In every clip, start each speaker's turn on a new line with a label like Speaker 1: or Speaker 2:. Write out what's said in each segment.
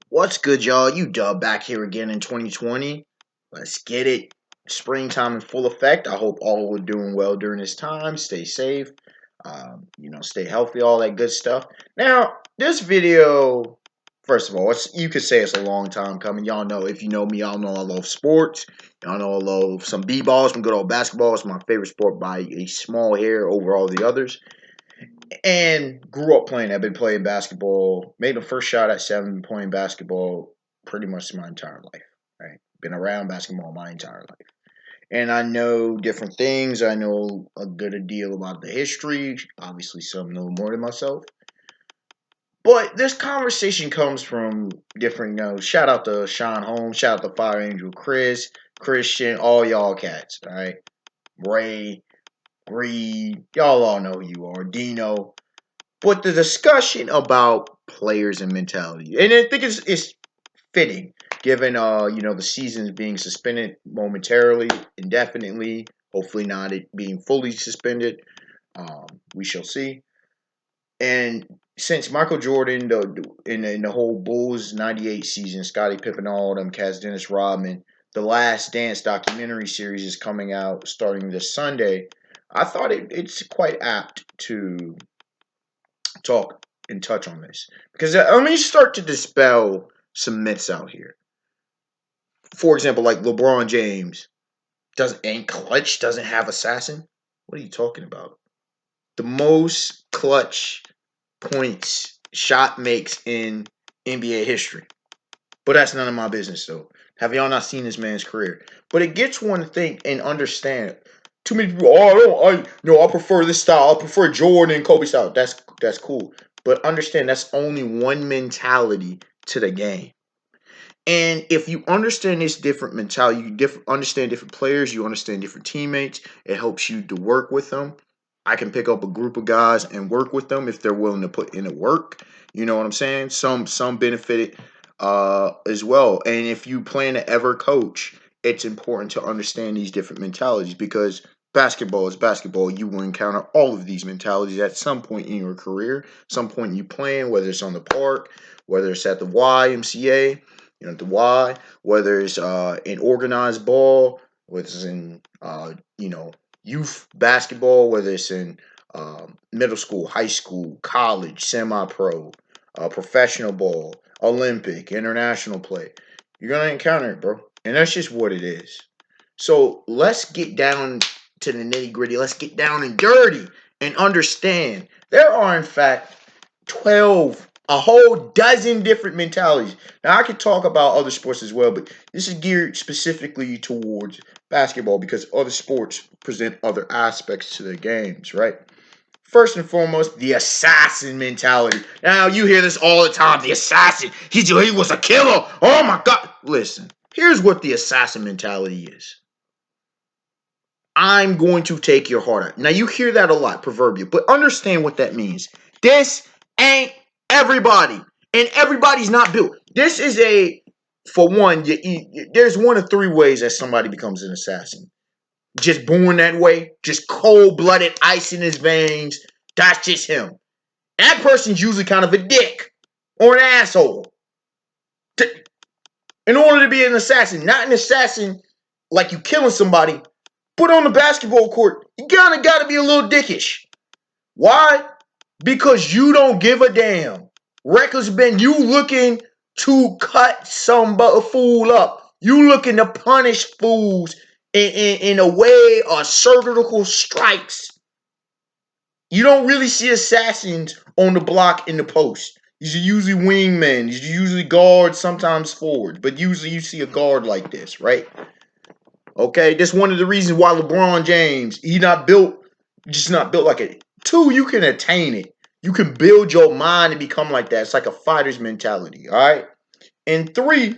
Speaker 1: What's good, y'all? You Dub back here again in 2020. Let's get it. Springtime in full effect. I hope all are doing well during this time. Stay safe. Stay healthy, all that good stuff. Now, this video, first of all, you could say it's a long time coming. Y'all know, if you know me, y'all know I love sports. Y'all know I love some b-balls, some good old basketball. It's my favorite sport by a small hair over all the others. And grew up playing. I've been playing basketball. Made the first shot at 7, playing basketball pretty much my entire life. Right, been around basketball my entire life, and I know different things. I know a good deal about the history. Obviously, some know more than myself. But this conversation comes from different. Shout out to Sean Holmes. Shout out to Fire Angel Chris, Christian, all y'all cats. All right, Ray, Reed, y'all all know who you are. Dino. But the discussion about players and mentality, and I think it's fitting given the seasons being suspended momentarily, indefinitely. Hopefully not it being fully suspended. We shall see. And since Michael Jordan, in the whole Bulls '98 season, Scottie Pippen, all of them, cats, Dennis Rodman, the Last Dance documentary series is coming out starting this Sunday. I thought it's quite apt to talk and touch on this because let me start to dispel some myths out here. For example, like LeBron James ain't clutch, doesn't have assassin. What are you talking about? The most clutch points shot makes in NBA history. But that's none of my business though. Have y'all not seen this man's career? But it gets one to think and understand. Too many people. Oh, I prefer this style. I prefer Jordan and Kobe style. That's cool. But understand that's only one mentality to the game. And if you understand this different mentality, understand different players, you understand different teammates. It helps you to work with them. I can pick up a group of guys and work with them if they're willing to put in the work. You know what I'm saying? Some benefit as well. And if you plan to ever coach, it's important to understand these different mentalities because basketball is basketball. You will encounter all of these mentalities at some point in your career, some point you playing, whether it's on the park, whether it's at the YMCA, the Y, whether it's in organized ball, whether it's in youth basketball, whether it's in middle school, high school, college, semi-pro, professional ball, Olympic, international play. You're gonna encounter it, bro, and that's just what it is. So let's get down to the nitty gritty. Let's get down and dirty and understand there are in fact 12, a whole dozen different mentalities. Now, I could talk about other sports as well, but this is geared specifically towards basketball because other sports present other aspects to their games, right? First and foremost, the assassin mentality. Now, you hear this all the time. The assassin. He was a killer. Oh, my God. Listen, here's what the assassin mentality is. I'm going to take your heart out. Now, you hear that a lot, proverbial, but understand what that means. This ain't everybody, and everybody's not built. This is for one, there's one of three ways that somebody becomes an assassin. Just born that way, just cold-blooded, ice in his veins. That's just him. That person's usually kind of a dick or an asshole. In order to be an assassin, not an assassin like you killing somebody, but on the basketball court, you kinda gotta be a little dickish. Why? Because you don't give a damn. Reckless Ben, you looking to cut a fool up. You looking to punish fools in a way of surgical strikes. You don't really see assassins on the block in the post. These are usually wingmen. These are usually guards, sometimes forwards. But usually you see a guard like this, right? Okay, that's one of the reasons why LeBron James, just not built like a. Two, you can attain it. You can build your mind and become like that. It's like a fighter's mentality, all right? And three,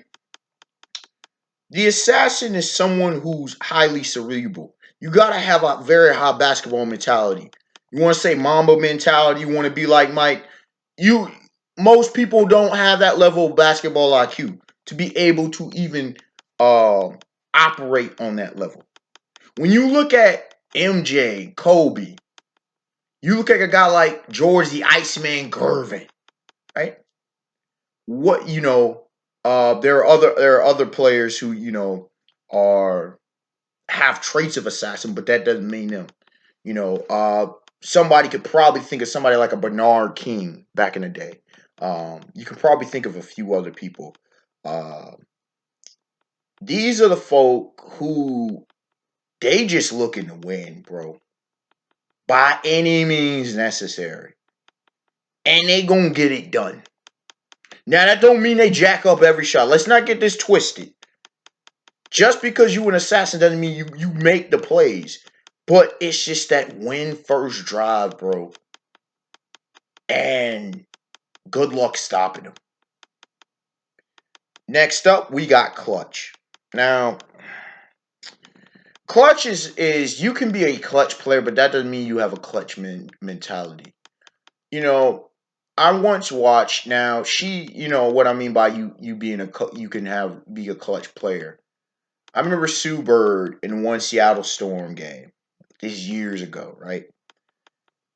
Speaker 1: the assassin is someone who's highly cerebral. You got to have a very high basketball mentality. You want to say Mamba mentality, you want to be like Mike. You Most people don't have that level of basketball IQ to be able to even operate on that level. When you look at MJ, Kobe, you look at a guy like George the Iceman Gervin, right? What. there are other players who are have traits of assassin, but that doesn't mean them. Somebody could probably think of somebody like a Bernard King back in the day. You can probably think of a few other people. Uh, these are the folk who they just looking to win, bro, by any means necessary, and they gonna get it done. Now that don't mean they jack up every shot. Let's not get this twisted. Just because you an assassin doesn't mean you make the plays. But it's just that win first drive, bro. And good luck stopping them. Next up, we got clutch. Now, clutch is you can be a clutch player, but that doesn't mean you have a clutch mentality. You know, I once watched. Now, what I mean by you being you can be a clutch player. I remember Sue Bird in one Seattle Storm game. This is years ago, right?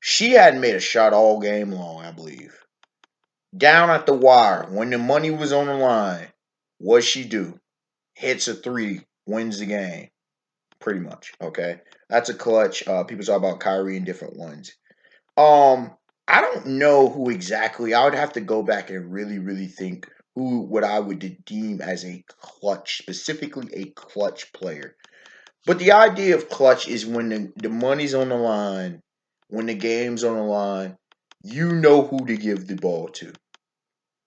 Speaker 1: She hadn't made a shot all game long, I believe. Down at the wire, when the money was on the line, what she do? Hits a three, wins the game. Pretty much. Okay. That's a clutch. People talk about Kyrie and different ones. I don't know who exactly. I would have to go back and really, really think who what I would deem as a clutch, specifically a clutch player. But the idea of clutch is when the money's on the line, when the game's on the line, you know who to give the ball to.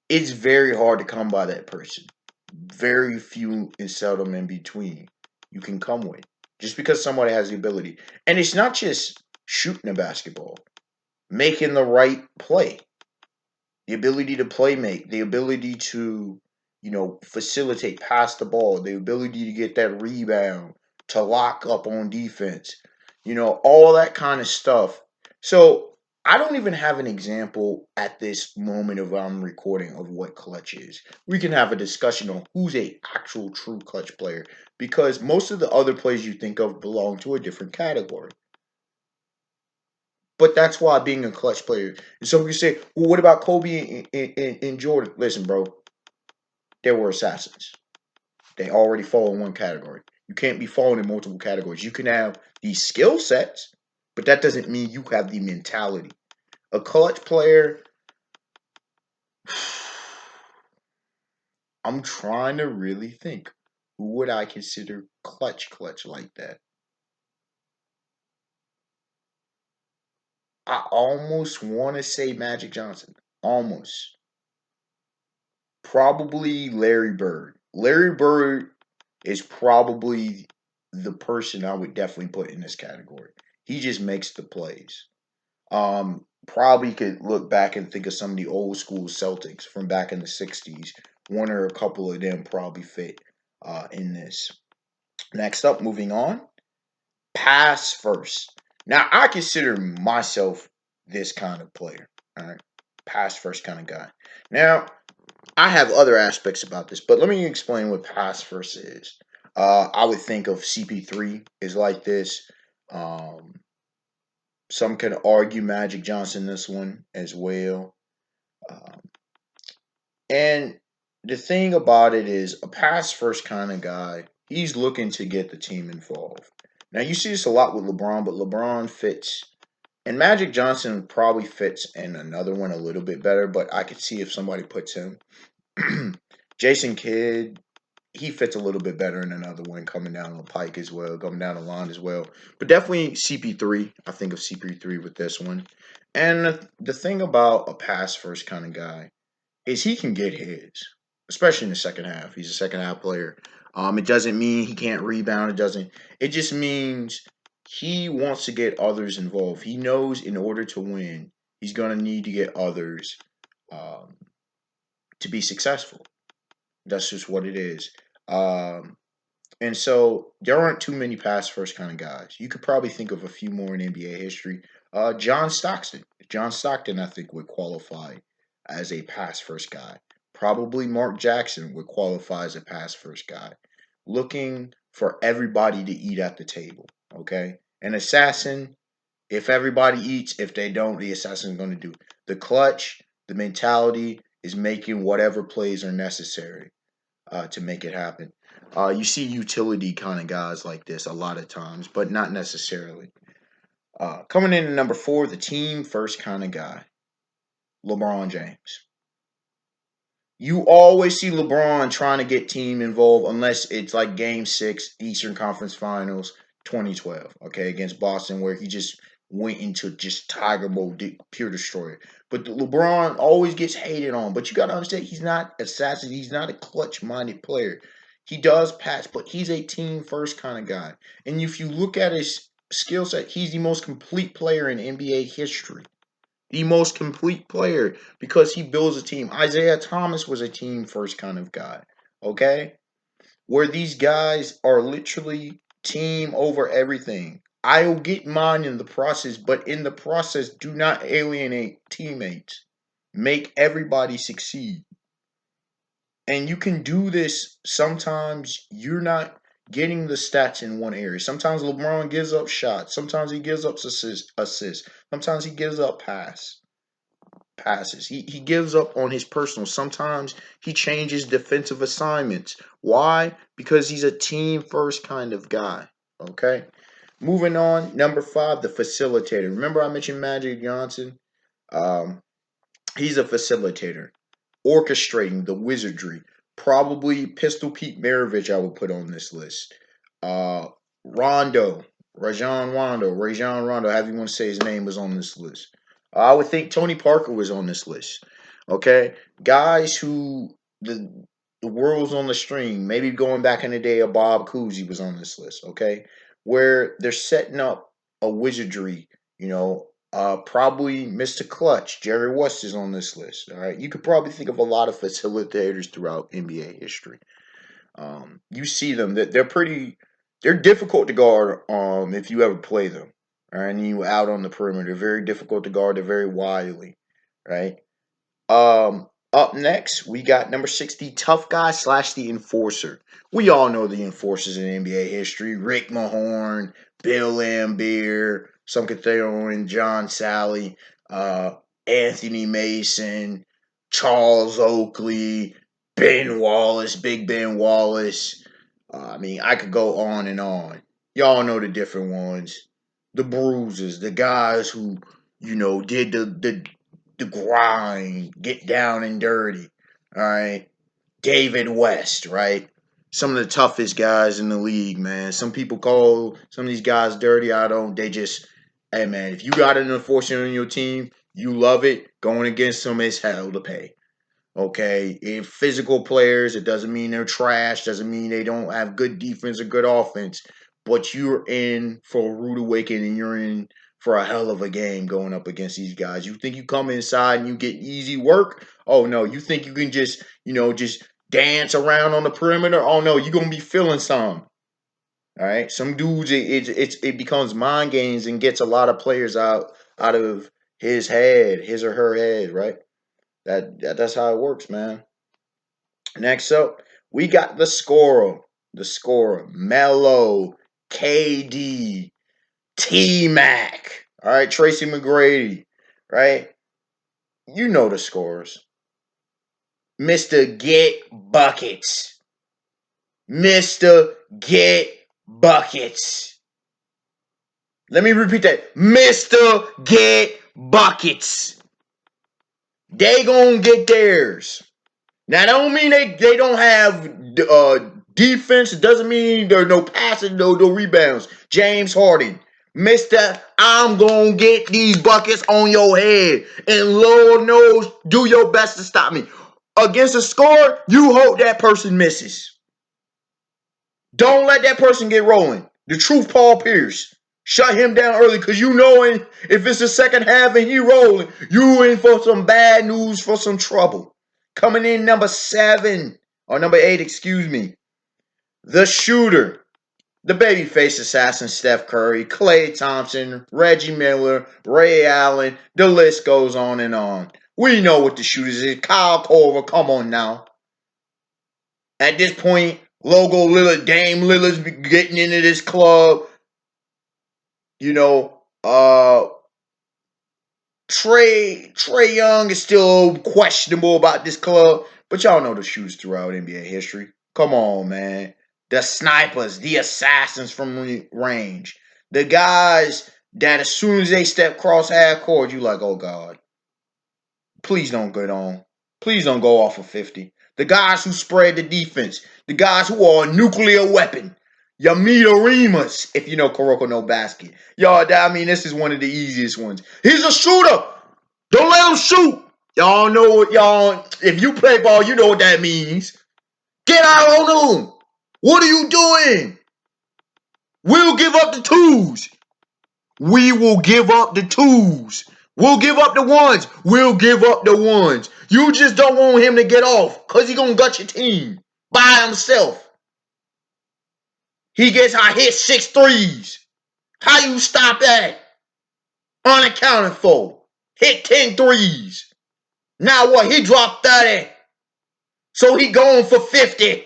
Speaker 1: It's very hard to come by that person. Very few and seldom in between you can come with. Just because somebody has the ability. And it's not just shooting a basketball, making the right play, the ability to play make, the ability to, facilitate, pass the ball, the ability to get that rebound, to lock up on defense, all that kind of stuff. So I don't even have an example at this moment of I'm recording of what clutch is. We can have a discussion on who's a actual true clutch player because most of the other players you think of belong to a different category. But that's why being a clutch player. And so you say, well, what about Kobe and Jordan? Listen, bro, they were assassins. They already fall in one category. You can't be falling in multiple categories. You can have these skill sets, but that doesn't mean you have the mentality. A clutch player, I'm trying to really think. Who would I consider clutch like that? I almost want to say Magic Johnson. Almost. Probably Larry Bird. Larry Bird is probably the person I would definitely put in this category. He just makes the plays. Probably could look back and think of some of the old school Celtics from back in the '60s. One or a couple of them probably fit in this. Next up, moving on, pass first. Now I consider myself this kind of player. All right, pass first kind of guy. Now I have other aspects about this, but let me explain what pass first is. I would think of CP3 is like this. Um, some can argue Magic Johnson this one as well. Um, and the thing about it is a pass first kind of guy. He's looking to get the team involved. Now you see this a lot with LeBron, but LeBron fits, and Magic Johnson probably fits in another one a little bit better. But I could see if somebody puts him. Jason Kidd, he fits a little bit better in another one coming down the pike as well, coming down the line as well. But definitely CP3. I think of CP3 with this one. And the thing about a pass first kind of guy is he can get his, especially in the second half. He's a second half player. It doesn't mean he can't rebound. It doesn't. It just means he wants to get others involved. He knows in order to win, he's gonna need to get others um, to be successful. That's just what it is. Um, and so there aren't too many pass first kind of guys. You could probably think of a few more in NBA history. John Stockton. John Stockton, I think, would qualify as a pass first guy. Probably Mark Jackson would qualify as a pass first guy. Looking for everybody to eat at the table. Okay? An assassin, if everybody eats, if they don't, the assassin's going to do. The clutch, the mentality is making whatever plays are necessary. to make it happen. You see utility kind of guys like this a lot of times, but not necessarily. Coming in at number 4, the team first kind of guy, LeBron James. You always see LeBron trying to get team involved unless it's like game 6, Eastern Conference Finals 2012, okay, against Boston, where he just went into just tiger mode, pure destroyer. But LeBron always gets hated on. But you got to understand, he's not assassin. He's not a clutch minded player. He does pass, but he's a team first kind of guy. And if you look at his skill set, he's the most complete player in NBA history, the most complete player because he builds a team. Isaiah Thomas was a team first kind of guy, okay? Where these guys are literally team over everything. I'll get mine in the process, but in the process, do not alienate teammates. Make everybody succeed. And you can do this sometimes you're not getting the stats in one area. Sometimes LeBron gives up shots. Sometimes he gives up assists. Sometimes he gives up passes. He gives up on his personal. Sometimes he changes defensive assignments. Why? Because he's a team first kind of guy. Okay. Moving on, number 5, the facilitator. Remember I mentioned Magic Johnson? Um, he's a facilitator, orchestrating the wizardry. Probably Pistol Pete Maravich I would put on this list. Uh, Rondo, Rajon Rondo, however you want to say his name, was on this list. I would think Tony Parker was on this list. Okay, guys who the world's on the stream. Maybe going back in the day of Bob Cousy was on this list. Okay, where they're setting up a wizardry. Probably Mr. Clutch, Jerry West is on this list. All right, you could probably think of a lot of facilitators throughout NBA history. You see them that they're difficult to guard. If you ever play them, all right, and you out on the perimeter, they're very difficult to guard. They're very wily, right? Up next, we got number 6, the tough guy slash the enforcer. We all know the enforcers in NBA history: Rick Mahorn, Bill Laimbeer, some could throw in John Sally, Anthony Mason, Charles Oakley, Ben Wallace, Big Ben Wallace. I mean, I could go on and on. Y'all know the different ones. The bruisers, the guys who, did the grind, get down and dirty. All right. David West, right? Some of the toughest guys in the league, man. Some people call some of these guys dirty. I don't. They just, hey, man, if you got an enforcer on your team, you love it. Going against them is hell to pay. Okay, if physical players, it doesn't mean they're trash, doesn't mean they don't have good defense or good offense, but you're in for a rude awakening. You're in for a hell of a game going up against these guys. You think you come inside and you get easy work? Oh no, you think you can just dance around on the perimeter? Oh no, you're gonna be feeling some. All right, some dudes it becomes mind games and gets a lot of players out of his or her head, right? That's how it works, man. Next up, we got the scorer. The scorer. Melo, KD, T Mac. All right, Tracy McGrady. Right? You know the scores. Mr. Get Buckets. Mr. Get Buckets. Let me repeat that. Mr. Get Buckets. They gonna get theirs. Now, that don't mean they don't have defense. It doesn't mean there are no passing, no rebounds. James Harden, Mister, I'm gonna get these buckets on your head, and Lord knows, do your best to stop me. Against a score, you hope that person misses. Don't let that person get rolling. The truth, Paul Pierce. Shut him down early because you know if it's the second half and he rolling, you in for some bad news, for some trouble. Coming in number 7, or number 8, excuse me. The shooter. The babyface assassin Steph Curry, Klay Thompson, Reggie Miller, Ray Allen. The list goes on and on. We know what the shooters is. Kyle Korver, come on now. At this point, Logo Lillard, Dame Lillard's getting into this club. You know, Trey Young is still questionable about this club, but y'all know the shooters throughout NBA history. Come on, man. The snipers, the assassins from range, the guys that as soon as they step cross half court, you like, oh God, please don't get on. Please don't go off of 50. The guys who spread the defense, the guys who are a nuclear weapon. Yamita Rimas, if you know Kuroko no basket. Y'all, I mean, this is one of the easiest ones. He's a shooter. Don't let him shoot. Y'all know what y'all, if you play ball, you know what that means. Get out on him. What are you doing? We'll give up the twos. We will give up the twos. We'll give up the ones. We'll give up the ones. You just don't want him to get off because he's going to gut your team by himself. He gets hit 6 threes. How you stop that? Unaccounted for. Hit 10 threes. Now what? He dropped 30. So he going for 50.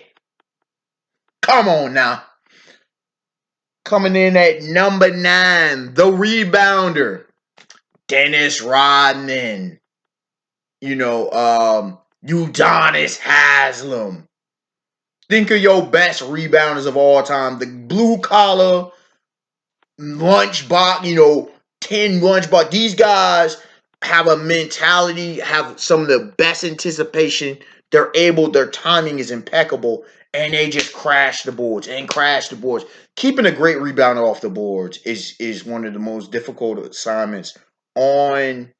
Speaker 1: Come on now. Coming in at number 9, the rebounder, Dennis Rodman. Udonis Haslam. Think of your best rebounders of all time. The blue collar, lunchbox, 10 lunchbox. These guys have a mentality, have some of the best anticipation. Their timing is impeccable, and they just crash the boards. Keeping a great rebounder off the boards is one of the most difficult assignments on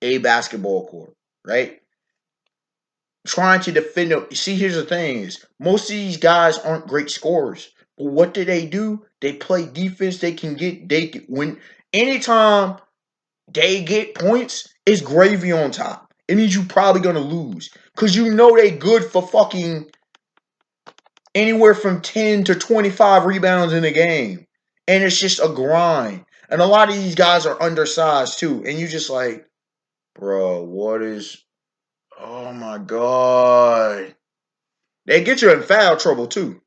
Speaker 1: a basketball court, right? Trying to defend them. See, here's the thing: is most of these guys aren't great scorers. But what do? They play defense. When anytime they get points, it's gravy on top. It means you're probably gonna lose. Cause they good for fucking anywhere from 10 to 25 rebounds in a game. And it's just a grind. And a lot of these guys are undersized too. And you just like, bro, oh my God. They get you in foul trouble too.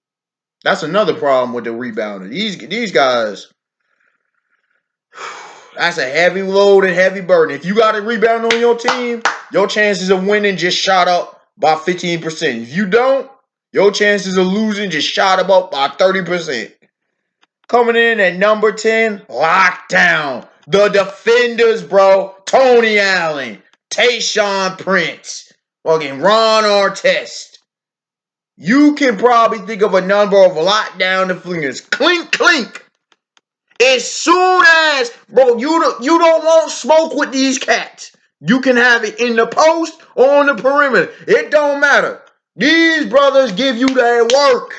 Speaker 1: That's another problem with the rebounder. These guys, that's a heavy load and heavy burden. If you got a rebound on your team, your chances of winning just shot up by 15%. If you don't, your chances of losing just shot up by 30%. Coming in at number 10, lockdown. The defenders, bro. Tony Allen, Tayshaun Prince, fucking Ron Artest. You can probably think of a number of lockdown defenders. Clink, clink. As soon as, bro, you don't want smoke with these cats. You can have it in the post or on the perimeter. It don't matter. These brothers give you that work.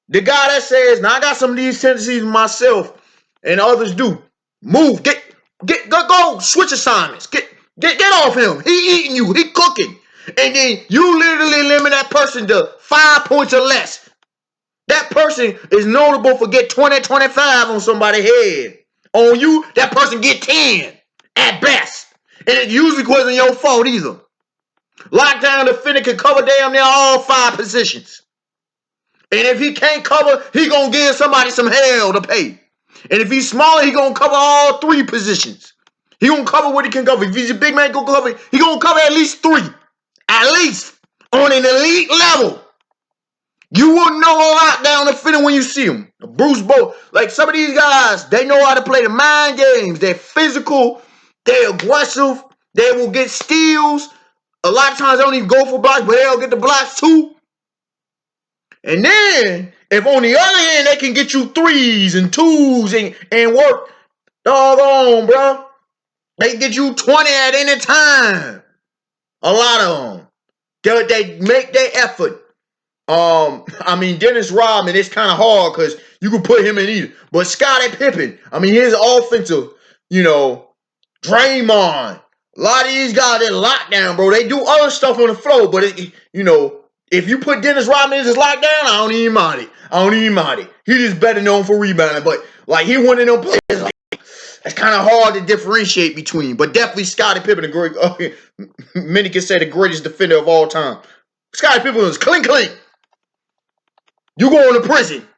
Speaker 1: The guy that says, now I got some of these tendencies myself and others do. Move, go, switch assignments. Get off him. He eating you, he cooking. And then you literally limit that person to 5 points or less. That person is notable for get 20, 25 on somebody's head. On you, that person get 10 at best. And it usually wasn't your fault either. Lockdown defender can cover damn near all 5 positions. And if he can't cover, he gonna give somebody some hell to pay. And if he's smaller, he gonna cover all 3 positions. He gonna cover what he can cover. If he's a big man, he gonna cover at least 3. At least on an elite level. You wouldn't know a lockdown defender when you see him. Bruce Bowen. Like some of these guys, they know how to play the mind games. They're physical. They're aggressive. They will get steals. A lot of times they don't even go for blocks, but they'll get the blocks too. And then, if on the other hand, they can get you 3s and 2s and work, doggone, bro. They get you 20 at any time. A lot of them. They make their effort. Dennis Rodman, it's kind of hard because you can put him in either. But Scottie Pippen, his offensive, Draymond. A lot of these guys in lockdown, bro. They do other stuff on the floor, but if you put Dennis Rodman in his lockdown, I don't even mind it. He just better known for rebounding, but like he one of them players like it's kind of hard to differentiate between. But definitely Scottie Pippen, many can say the greatest defender of all time. Scottie Pippen was clink clink. You going to prison?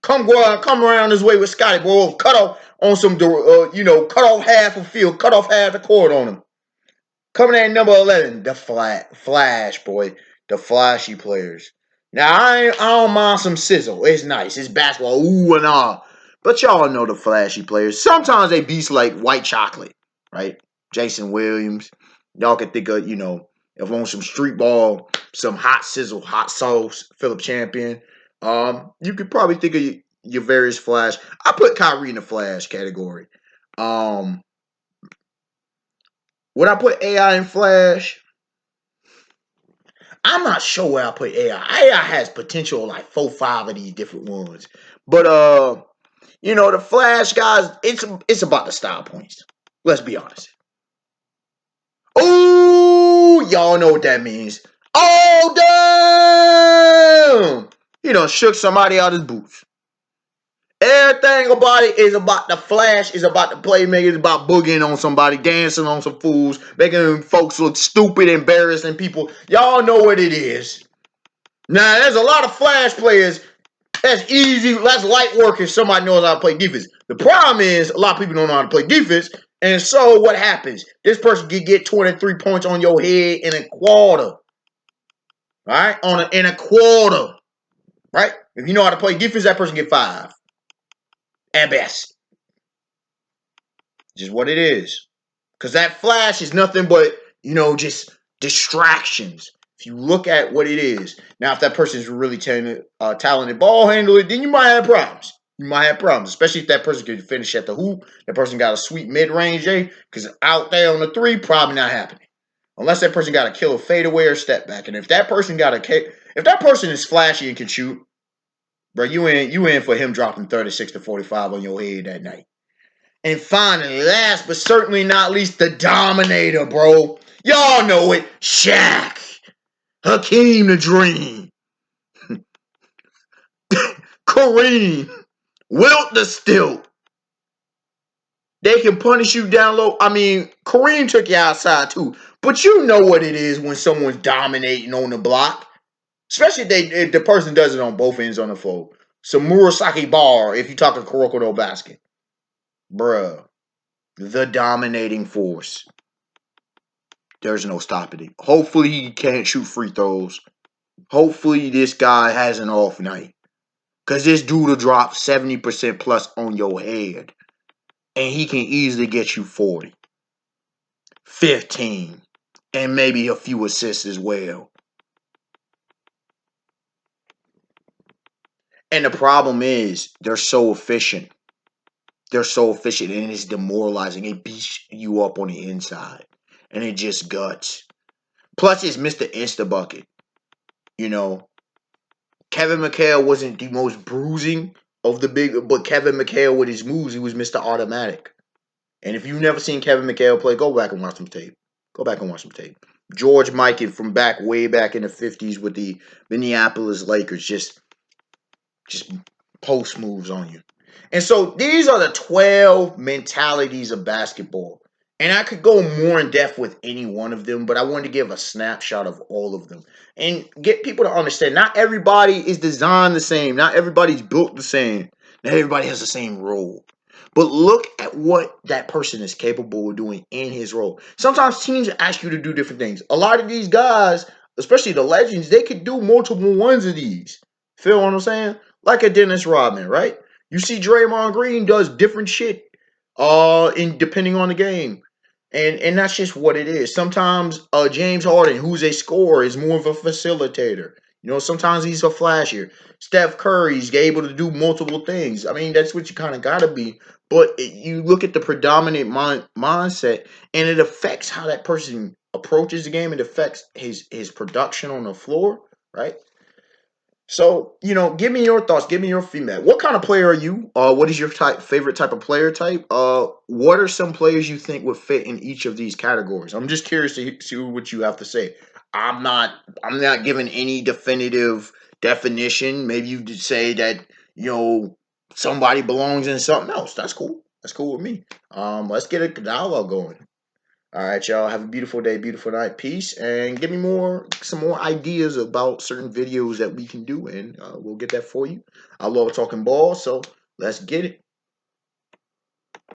Speaker 1: Come around this way with Scottie, boy. Cut off on some, cut off half the field, cut off half the court on him. Coming in at number 11, the Flash, boy. the flashy players. Now I don't mind some sizzle. It's nice. It's basketball. Ooh and ah. But y'all know the flashy players. Sometimes they beast like white chocolate, right? Jason Williams. Y'all can think of, if on some street ball, some hot sizzle, hot sauce, Philip Champion. You could probably think of your various flash. I put Kyrie in the flash category. Would I put AI in flash? I'm not sure where I put AI. AI has potential like 4, 5 of these different ones. But the Flash guys, it's about the style points. Let's be honest. Oh, y'all know what that means. Oh, damn! He done shook somebody out his boots. Everything about it is about the flash, is about the playmaker, it's about boogieing on somebody, dancing on some fools, making folks look stupid, embarrassing people. Y'all know what it is. Now, there's a lot of flash players. That's easy. That's light work if somebody knows how to play defense. The problem is a lot of people don't know how to play defense. And so what happens? This person can get 23 points on your head in a quarter. All right? In a quarter. Right? If you know how to play defense, that person get 5. At best. Just what it is. Because that flash is nothing but, just distractions. If you look at what it is. Now, if that person is really talented ball handler, then you might have problems. You might have problems, especially if that person can finish at the hoop. That person got a sweet mid-range, because out there on the 3, probably not happening. Unless that person got a killer fadeaway or step back. And if that person is flashy and can shoot, bro, you in for him dropping 36 to 45 on your head that night. And finally, last but certainly not least, the Dominator, bro. Y'all know it. Shaq. Hakeem the Dream. Kareem. Wilt the Stilt. They can punish you down low. I mean, Kareem took you outside too. But you know what it is when someone's dominating on the block. Especially if the person does it on both ends on the floor. So Murasaki Bar, if you're talking Kuroko no basket. Bruh. The dominating force. There's no stopping it. Hopefully he can't shoot free throws. Hopefully this guy has an off night. Because this dude will drop 70% plus on your head. And he can easily get you 40. 15. And maybe a few assists as well. And the problem is, they're so efficient. They're so efficient and it's demoralizing. It beats you up on the inside. And it just guts. Plus, it's Mr. Insta Bucket. Kevin McHale wasn't the most bruising of the big, but Kevin McHale with his moves, he was Mr. Automatic. And if you've never seen Kevin McHale play, go back and watch some tape. Go back and watch some tape. George Mikan from way back in the 50s with the Minneapolis Lakers, just post moves on you. And so these are the 12 mentalities of basketball. And I could go more in depth with any one of them, but I wanted to give a snapshot of all of them and get people to understand not everybody is designed the same. Not everybody's built the same. Not everybody has the same role. But look at what that person is capable of doing in his role. Sometimes teams ask you to do different things. A lot of these guys, especially the legends, they could do multiple ones of these. Feel what I'm saying? Like a Dennis Rodman, right? You see Draymond Green does different shit in depending on the game. And that's just what it is. Sometimes James Harden, who's a scorer, is more of a facilitator. Sometimes he's a flashier. Steph Curry's able to do multiple things. I mean, that's what you kind of got to be. But you look at the predominant mindset, and it affects how that person approaches the game. It affects his production on the floor, right? So, give me your thoughts. Give me your feedback. What kind of player are you? What is your favorite type of player type? What are some players you think would fit in each of these categories? I'm just curious to see what you have to say. I'm not giving any definitive definition. Maybe you could say that, somebody belongs in something else. That's cool. That's cool with me. Let's get a dialogue going. All right, y'all. Have a beautiful day, beautiful night. Peace, and give me some more ideas about certain videos that we can do, and we'll get that for you. I love talking ball, so let's get it.